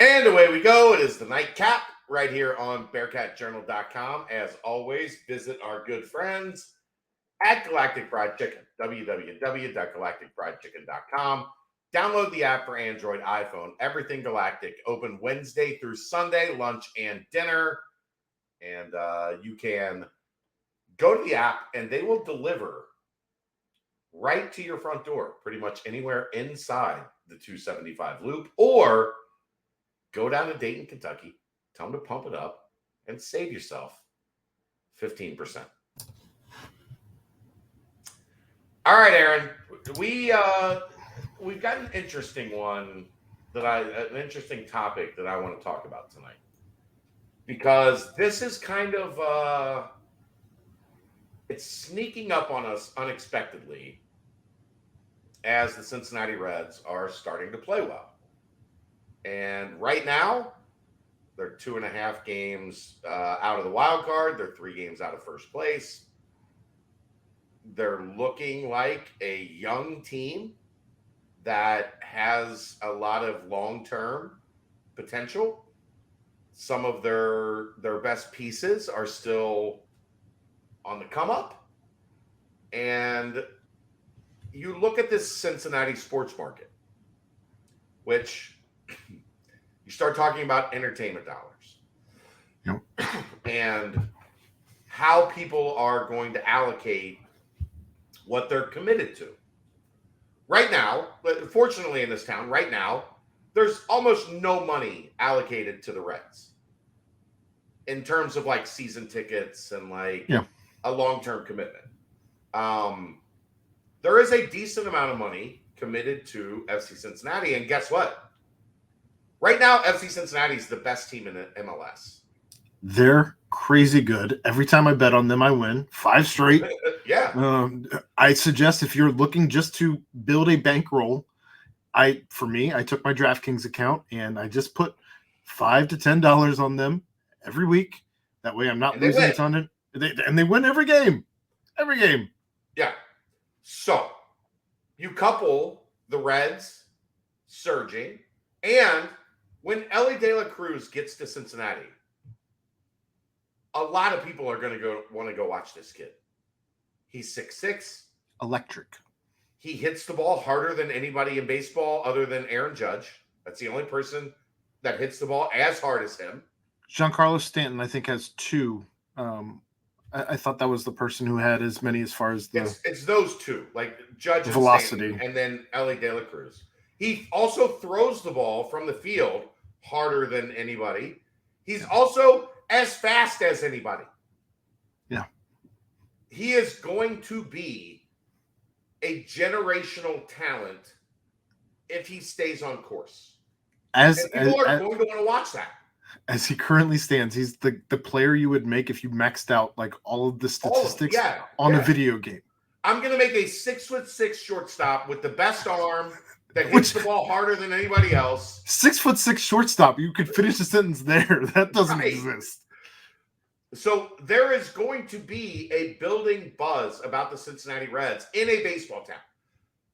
And away we go. It is the nightcap right here on BearcatJournal.com. As always, visit our good friends at Galactic Fried Chicken, www.galacticfriedchicken.com. Download the app for Android, iPhone, everything Galactic. Open Wednesday through Sunday, lunch and dinner. And you can go to the app and they will deliver right to your front door, pretty much anywhere inside the 275 loop, or go down to Dayton, Kentucky, tell them to pump it up, and save yourself 15%. All right, Aaron, we've got an interesting one an interesting topic that I want to talk about tonight, because this is kind of it's sneaking up on us unexpectedly as the Cincinnati Reds are starting to play well. And right now, they're 2.5 games out of the wild card. They're 3 games out of first place. They're looking like a young team that has a lot of long-term potential. Some of their best pieces are still on the come up. And you look at this Cincinnati sports market, which you start talking about entertainment dollars. Yep. And how people are going to allocate what they're committed to. Right now, but fortunately in this town, right now, there's almost no money allocated to the Reds in terms of like season tickets and like a long-term commitment. There is a decent amount of money committed to FC Cincinnati, and guess what? Right now, FC Cincinnati is the best team in the MLS. They're crazy good. Every time I bet on them, I win 5 straight. Yeah. I suggest if you're looking just to build a bankroll, I took my DraftKings account and I just put $5 to $10 on them every week. That way, I'm not losing a ton. And they win every game. Every game. Yeah. So you couple the Reds surging, and when Ellie De La Cruz gets to Cincinnati, a lot of people are going to want to go watch this kid. He's 6'6". Electric. He hits the ball harder than anybody in baseball other than Aaron Judge. That's the only person that hits the ball as hard as him. Giancarlo Stanton, I think, has 2. I thought that was the person who had as many as far as the... It's those 2, like Judge and velocity. Stanton, and then Ellie De La Cruz. He also throws the ball from the field harder than anybody. He's also as fast as anybody. Yeah. He is going to be a generational talent if he stays on course. People are going to want to watch that. As he currently stands, he's the player you would make if you maxed out like all of the statistics on a video game. I'm going to make a 6'6" shortstop with the best arm that hits the ball harder than anybody else. 6'6" shortstop. You could finish the sentence there. That doesn't exist. So there is going to be a building buzz about the Cincinnati Reds in a baseball town.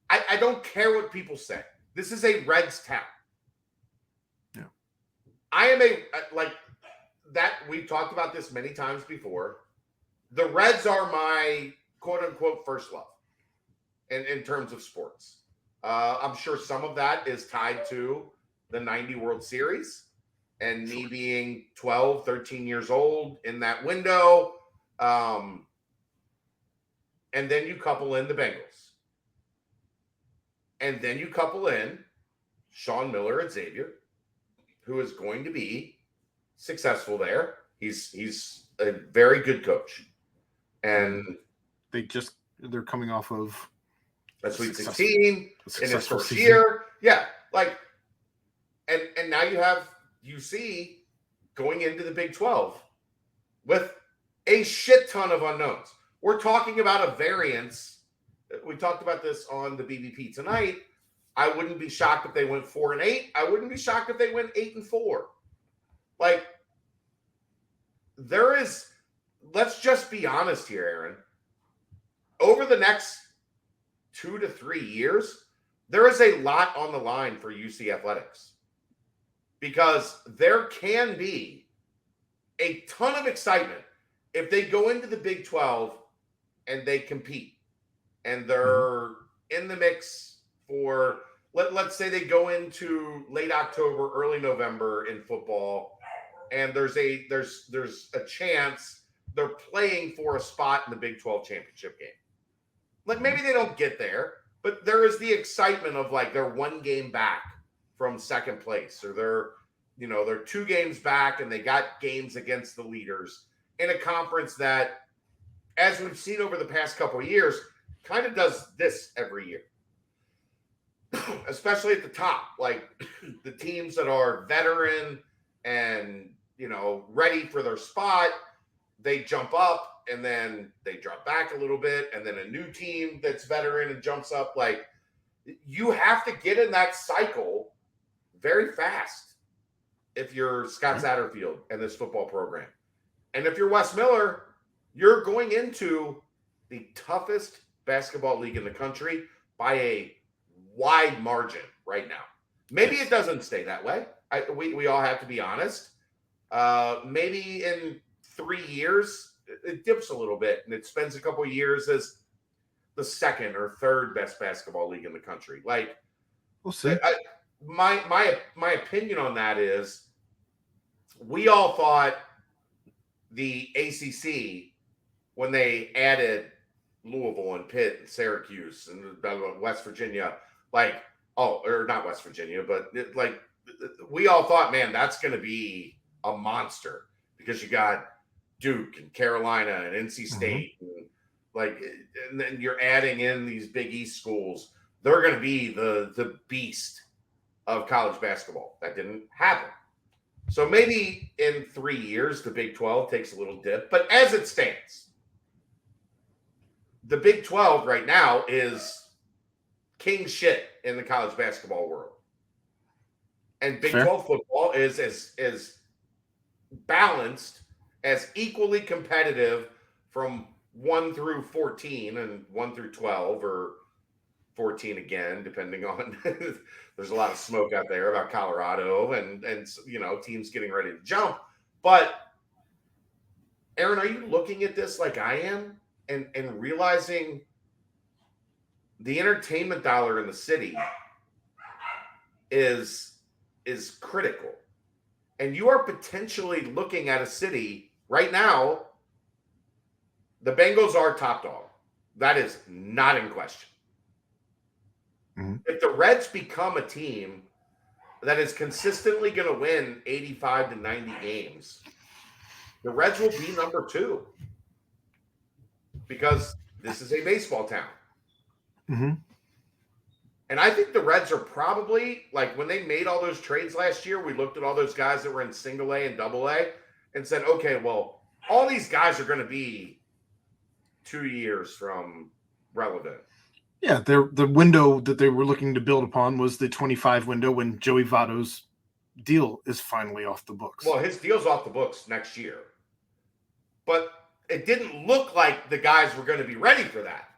I don't care what people say. This is a Reds town. Yeah. I am we've talked about this many times before. The Reds are my quote unquote first love in terms of sports. I'm sure some of that is tied to the 90 World Series and me being 12, 13 years old in that window. And then you couple in the Bengals. And then you couple in Sean Miller at Xavier, who is going to be successful there. He's a very good coach. And they're coming off of a Sweet 16 in his first year. Yeah. And now you have UC going into the Big 12 with a shit ton of unknowns. We're talking about a variance. We talked about this on the BBP tonight. I wouldn't be shocked if they went 4-8. I wouldn't be shocked if they went 8-4. Let's just be honest here, Aaron. Over the next 2 to 3 years, there is a lot on the line for UC athletics. because there can be a ton of excitement if they go into the Big 12 and they compete and they're in the mix for, let's say they go into late October, early November in football, and there's a chance they're playing for a spot in the Big 12 championship game. Like maybe they don't get there, but there is the excitement of like they're one game back from second place, or they're 2 games back and they got games against the leaders in a conference that, as we've seen over the past couple of years, kind of does this every year. Especially at the top, like the teams that are veteran and ready for their spot, they jump up and then they drop back a little bit, and then a new team that's veteran and jumps up. Like, you have to get in that cycle very fast if you're Scott Satterfield and this football program. And if you're Wes Miller, you're going into the toughest basketball league in the country by a wide margin right now. Maybe it doesn't stay that way. We all have to be honest. Maybe in 3 years, it dips a little bit and it spends a couple of years as the second or third best basketball league in the country. Like, we'll see. My opinion on that is, we all thought the ACC, when they added Louisville and Pitt and Syracuse and West Virginia, or not West Virginia, but we all thought, man, that's going to be a monster because you got Duke and Carolina and NC State, and then you're adding in these Big East schools. They're going to be the beast of college basketball. That didn't happen. So maybe in 3 years, the Big 12 takes a little dip. But as it stands, the Big 12 right now is king shit in the college basketball world. And Big 12 football is as balanced, as equally competitive from 1 through 14 and 1 through 12, or 14 again, depending on there's a lot of smoke out there about Colorado and teams getting ready to jump. But Aaron, are you looking at this like I am and realizing the entertainment dollar in the city is critical? And you are potentially looking at a city right now. The Bengals are top dog. That is not in question. If the Reds become a team that is consistently going to win 85 to 90 games, the Reds will be number 2, because this is a baseball town. And I think the Reds are probably, like, when they made all those trades last year, we looked at all those guys that were in single A and double A and said, okay, well, all these guys are going to be 2 years from relevant. Yeah, the window that they were looking to build upon was the 25 window when Joey Votto's deal is finally off the books. Well, his deal's off the books next year. But it didn't look like the guys were going to be ready for that.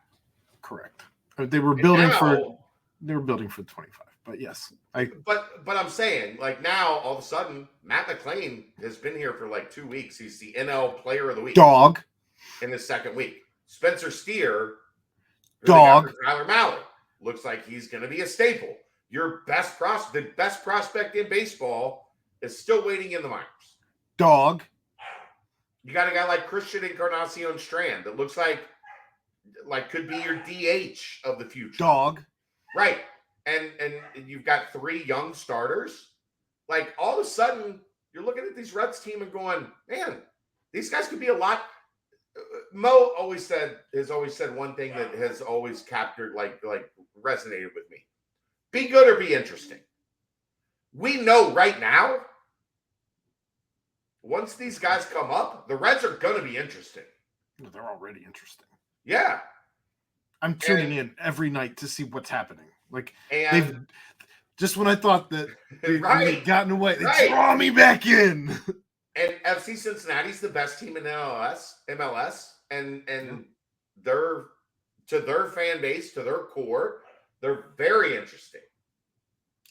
Correct. They were building for 25, but yes. But I'm saying, like, now all of a sudden Matt McClain has been here for like 2 weeks. He's the NL Player of the Week. Dog. In his second week. Spencer Steer, dog. Tyler Mallett, looks like he's going to be a staple. Your the best prospect in baseball is still waiting in the minors. Dog. You got a guy like Christian Encarnacion Strand that looks like could be your DH of the future. Dog. Right. And you've got 3 young starters. Like, all of a sudden, you're looking at these Reds team and going, man, these guys could be a lot. Mo has always said one thing that has always captured, like resonated with me. Be good or be interesting. We know right now, once these guys come up, the Reds are going to be interesting. They're already interesting. Yeah. I'm tuning in every night to see what's happening. They've just, when I thought that they'd gotten away, they draw me back in. And FC Cincinnati's the best team in MLS, and they're, to their fan base, to their core, they're very interesting.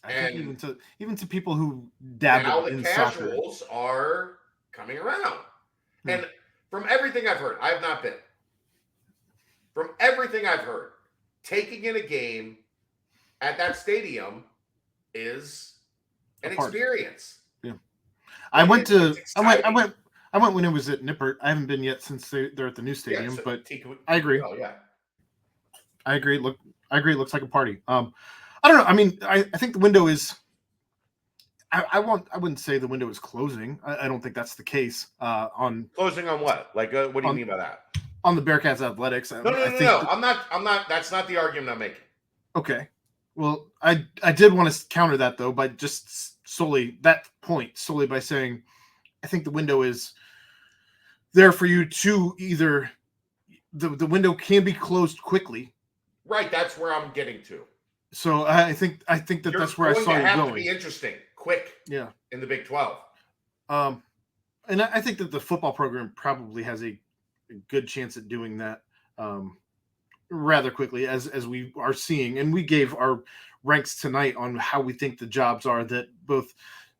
I think And even to people who now dabble the in soccer. casuals are coming around. Hmm. And from everything I've heard, I have not been. From everything I've heard, taking in a game at that stadium is A an party. experience. Yeah. Like it's exciting. I went when it was at Nippert. I haven't been yet since they're at the new Yeah, stadium, so but I agree. yeah. I agree. I agree. It looks like a party. I don't know. I mean, I think the window is. I wouldn't say the window is closing. I don't think that's the case. Closing on what? Like, what do you On mean by that? on the Bearcats athletics. No, no, I no, think no. that, I'm not. That's not the argument I'm making. okay. Well, I did want to counter that though by just solely that point solely by saying I think the window is there for you to either the window can be closed quickly. Right. That's where I'm getting to. So I think that You're that's where I going saw to you have to going. be interesting, quick. Yeah. In the Big 12. Um, and I think that the football program probably has a good chance at doing that rather quickly, as we are seeing. And we gave our ranks tonight on how we think the jobs are that both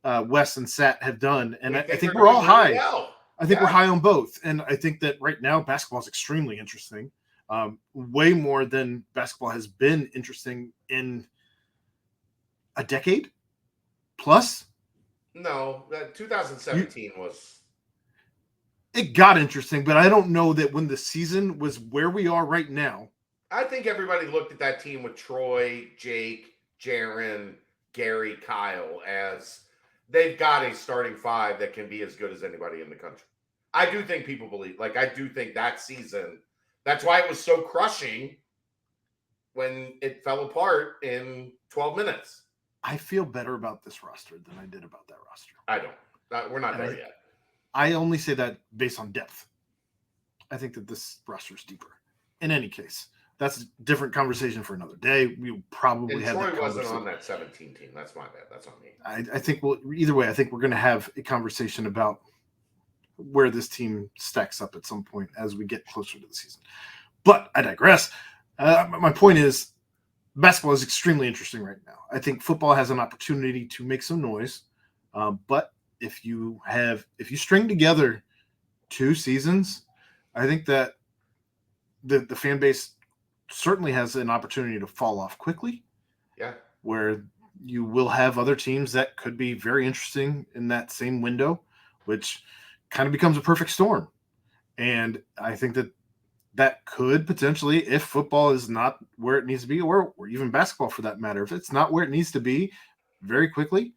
Wes and Sat have done, and I think we're all high. Well. I think we're high on both, and I think that right now basketball is extremely interesting, way more than basketball has been interesting in a decade plus. No, 2017 was. It got interesting, but I don't know that when the season was where we are right now. I think everybody looked at that team with Troy, Jake, Jaron, Gary, Kyle as they've got a starting five that can be as good as anybody in the country. I do think people believe, like, I do think that season, that's why it was so crushing when it fell apart in 12 minutes. I feel better about this roster than I did about that roster. I don't. We're not there yet. I only say that based on depth. I think that this roster is deeper. In any case, that's a different conversation for another day. We probably have Troy that wasn't on that 17 team. That's my bad. That's on me. I think either way, I think we're going to have a conversation about where this team stacks up at some point as we get closer to the season. But I digress. My point is, basketball is extremely interesting right now. I think football has an opportunity to make some noise, but if you string together 2 seasons, I think that the fan base certainly has an opportunity to fall off quickly. Yeah. Where you will have other teams that could be very interesting in that same window, which kind of becomes a perfect storm. And I think that could potentially, if football is not where it needs to be, or even basketball for that matter, if it's not where it needs to be very quickly,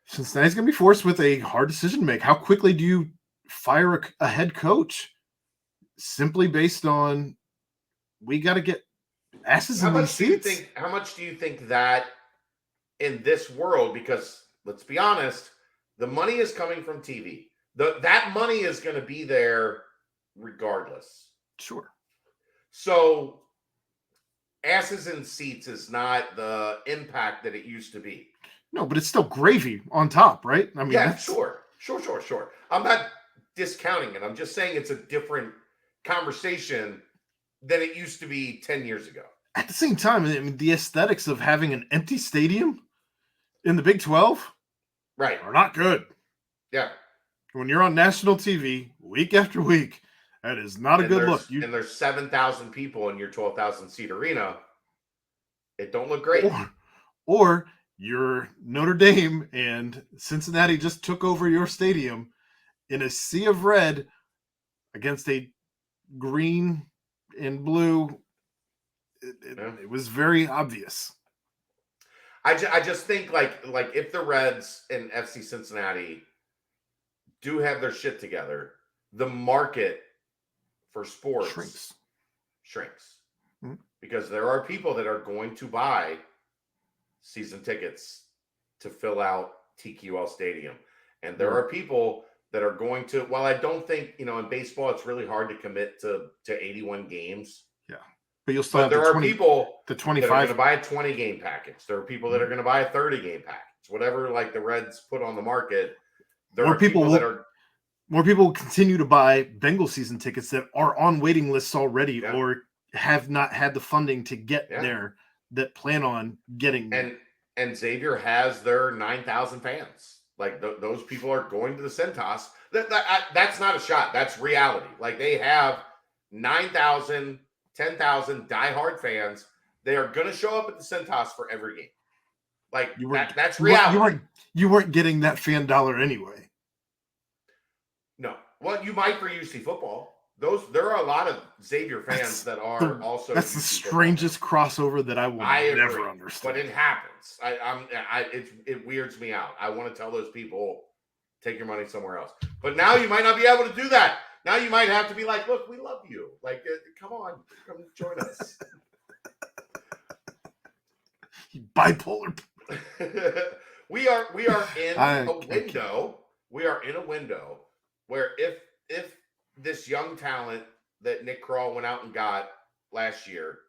Cincinnati's going to be forced with a hard decision to make. How quickly do you fire a head coach simply based on we got to get asses in these seats? How much do you think that in this world, because let's be honest, the money is coming from TV. That money is going to be there regardless. Sure. So asses in seats is not the impact that it used to be. No, but it's still gravy on top, right? I mean, yeah, sure. I'm not discounting it. I'm just saying it's a different conversation than it used to be 10 years ago. At the same time, I mean, the aesthetics of having an empty stadium in the Big 12 are not good. Yeah. When you're on national TV week after week, that is not a good look. And there's 7,000 people in your 12,000 seat arena. It don't look great. Or you're Notre Dame and Cincinnati just took over your stadium in a sea of red against a green and blue. It was very obvious. I just think like if the Reds and FC Cincinnati do have their shit together, the market for sports shrinks. Mm-hmm. Because there are people that are going to buy season tickets to fill out TQL Stadium. And there are people that are going to, while I don't think, in baseball, it's really hard to commit to 81 games. Yeah. But you'll still have there are people the 25 that are going to buy a 20-game package. There are people that are going to buy a 30-game package. Whatever like the Reds put on the market, more people will continue to buy Bengal season tickets that are on waiting lists already or have not had the funding to get there that plan on getting there. and Xavier has their 9,000 fans. Like those people are going to the Centos. That's not a shot. That's reality. Like they have 9,000, 10,000 diehard fans. They are going to show up at the Centos for every game. Like that's reality. You weren't getting that fan dollar anyway. No. Well, you might for UC football. There are a lot of Xavier fans that are also. That's the strangest crossover that I will never understand. But it happens. It weirds me out. I want to tell those people, take your money somewhere else. But now you might not be able to do that. Now you might have to be like, look, we love you. Like, come on, come join us. Bipolar. We are in a window. We are in a window where if this young talent that Nick Kroll went out and got last year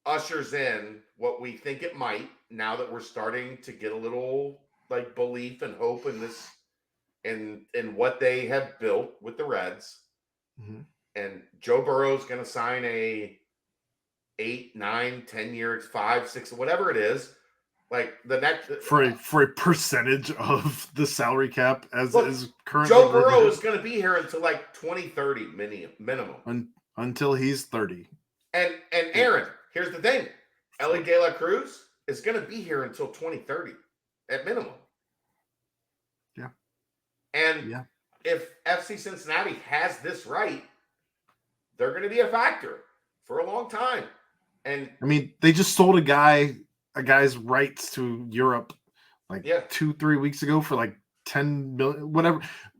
ushers in what we think it might, now that we're starting to get a little like belief and hope in this, in what they have built with the Reds. Mm-hmm. And Joe Burrow is going to sign a 8, 9, 10 years, 5, 6, whatever it is. Like the next for a percentage of the salary cap as is currently. Joe Burrow is going to be here until like 2030 minimum. Until he's 30. And Aaron, here's the thing: Ellie De La Cruz is going to be here until 2030 at minimum. Yeah. And if FC Cincinnati has this right, they're going to be a factor for a long time. And I mean, they just sold a guy's rights to Europe like 2-3 weeks ago for like 10 million,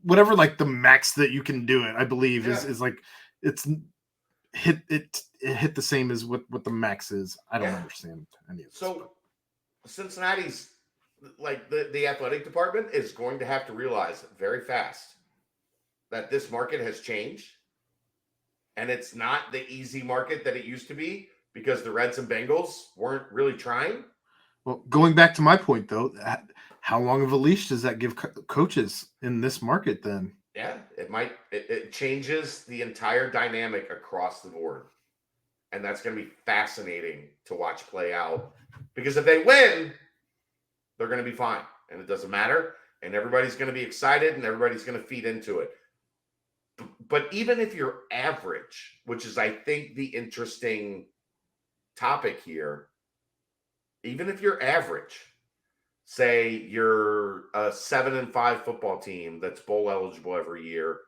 whatever like the max that you can do it, I believe is like it's hit the same as what the max is. I don't understand any of this. So Cincinnati's like the athletic department is going to have to realize very fast that this market has changed and it's not the easy market that it used to be, because the Reds and Bengals weren't really trying. Well, going back to my point, though, how long of a leash does that give coaches in this market then? Yeah, it changes the entire dynamic across the board. And that's going to be fascinating to watch play out. Because if they win, they're going to be fine. And it doesn't matter. And everybody's going to be excited and everybody's going to feed into it. But even if you're average, which is, I think, the interesting topic here, even if you're average, say you're a 7-5 football team that's bowl eligible every year,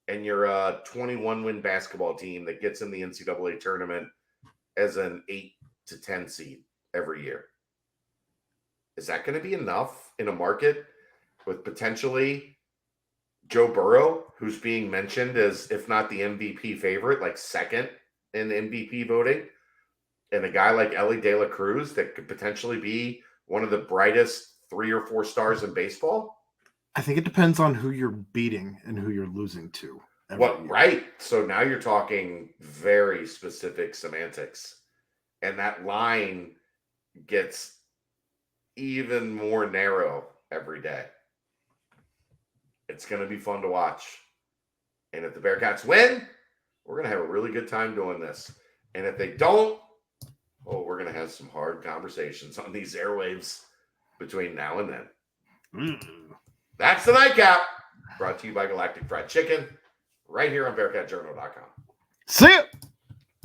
and you're a 21-win basketball team that gets in the NCAA tournament as an 8 to 10 seed every year, is that going to be enough in a market with potentially Joe Burrow, who's being mentioned as, if not the MVP favorite, like second in MVP voting, and a guy like Ellie De La Cruz that could potentially be one of the brightest 3 or 4 stars in baseball? I think it depends on who you're beating and who you're losing to. Right. So now you're talking very specific semantics. And that line gets even more narrow every day. It's going to be fun to watch. And if the Bearcats win, we're going to have a really good time doing this. And if they don't, we're going to have some hard conversations on these airwaves between now and then. That's the Nightcap, brought to you by Galactic Fried Chicken, right here on BearcatJournal.com. See ya!